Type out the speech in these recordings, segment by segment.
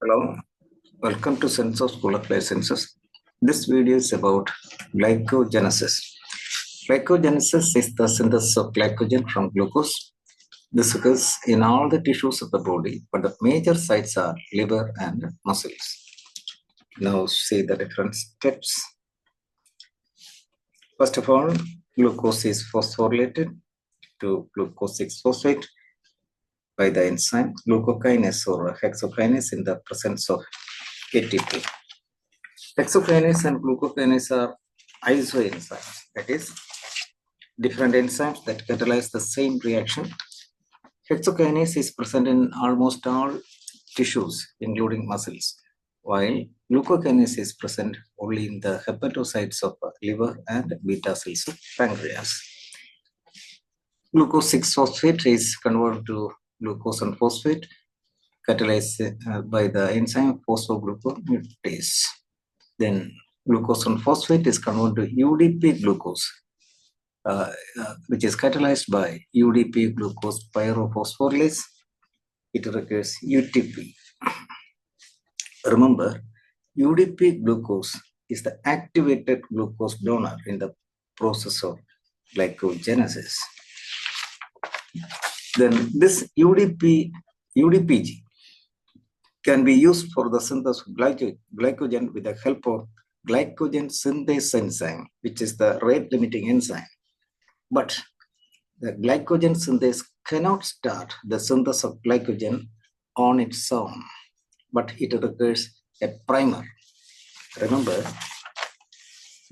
Hello, welcome to Sense of School of Life Sciences. This video is about glycogenesis. Glycogenesis is the synthesis of glycogen from glucose. This occurs in all the tissues of the body, but the major sites are liver and muscles. Now see the different steps. First of all, glucose is phosphorylated to glucose 6-phosphate by the enzyme glucokinase or hexokinase in the presence of ATP. Hexokinase and glucokinase are isoenzymes, that is, different enzymes that catalyze the same reaction. Hexokinase is present in almost all tissues, including muscles, while glucokinase is present only in the hepatocytes of liver and beta cells of pancreas. Glucose 6-phosphate is converted to glucose and phosphate, catalyzed by the enzyme phosphogluconeosidase. Then glucose and phosphate is converted to UDP glucose, which is catalyzed by UDP glucose pyrophosphorylase. It requires UTP. Remember, UDP glucose is the activated glucose donor in the process of glycogenesis. Then this UDPG can be used for the synthesis of glycogen with the help of glycogen synthase enzyme, which is the rate-limiting enzyme. But the glycogen synthase cannot start the synthesis of glycogen on its own, but it requires a primer. Remember,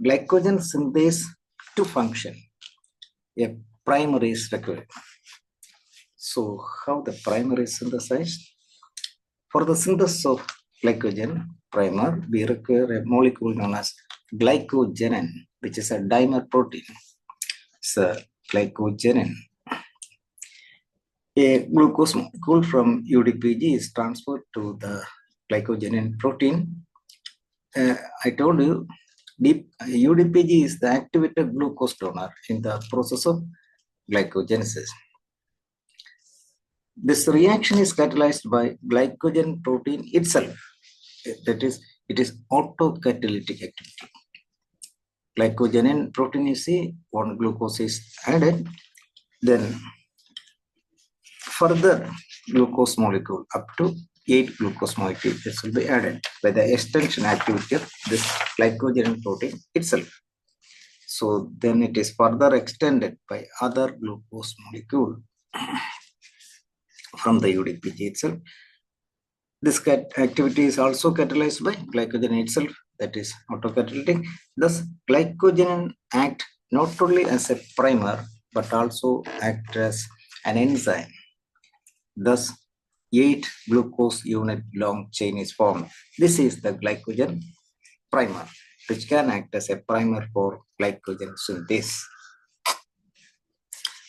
glycogen synthase to function, a primer is required. So how the primer is synthesized? For the synthesis of glycogen primer, we require a molecule known as glycogenin, which is a dimer protein. It's a glycogenin. A glucose molecule from UDPG is transferred to the glycogenin protein. I told you, UDPG is the activated glucose donor in the process of glycogenesis. This reaction is catalyzed by glycogen protein itself. That is, it is autocatalytic activity. Glycogenin protein, you see, one glucose is added, then further glucose molecule up to 8 glucose molecules will be added by the extension activity of this glycogenin protein itself. So then it is further extended by other glucose molecule from the UDPG itself. This activity is also catalyzed by glycogen itself, that is autocatalytic. Thus, glycogen act not only as a primer, but also act as an enzyme. Thus, 8 glucose unit long chain is formed. This is the glycogen primer, which can act as a primer for glycogen synthase.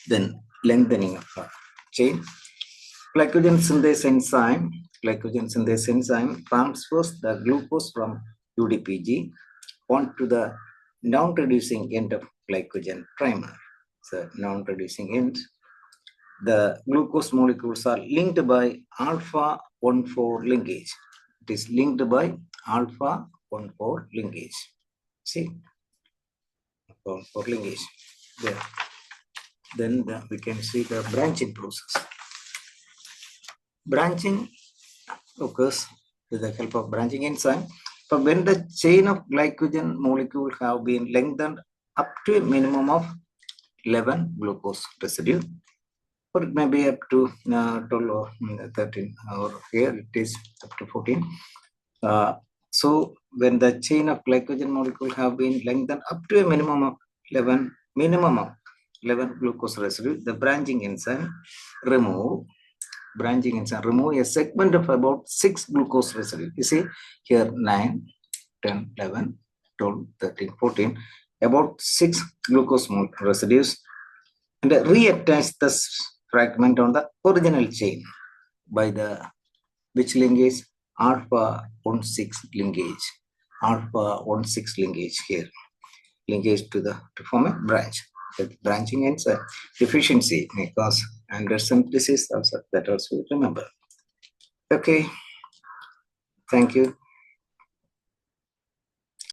Then, lengthening of the chain. Glycogen synthase enzyme transfers the glucose from UDPG onto the non-reducing end of glycogen primer. So non-reducing end. The glucose molecules are linked by alpha 1,4 linkage. It is linked by alpha 1,4 linkage. See, 1,4 linkage. There. Then we can see the branching process. Branching occurs with the help of branching enzyme. But when the chain of glycogen molecule have been lengthened up to a minimum of 11 glucose residue, or it may be up to 12 or 13, or here it is up to 14. So when the chain of glycogen molecule have been lengthened up to a minimum of 11 glucose residue, the branching enzyme remove a segment of about 6 glucose residue. You see here 9, 10, 11, 12, 13, 14, about 6 glucose residues, and reattach this fragment on the original chain by the which linkage? Alpha 1,6 linkage. Alpha 1,6 linkage here. Linkage to form a branch. The branching enzyme deficiency may cause Anderson disease also, that also remember. Okay. Thank you.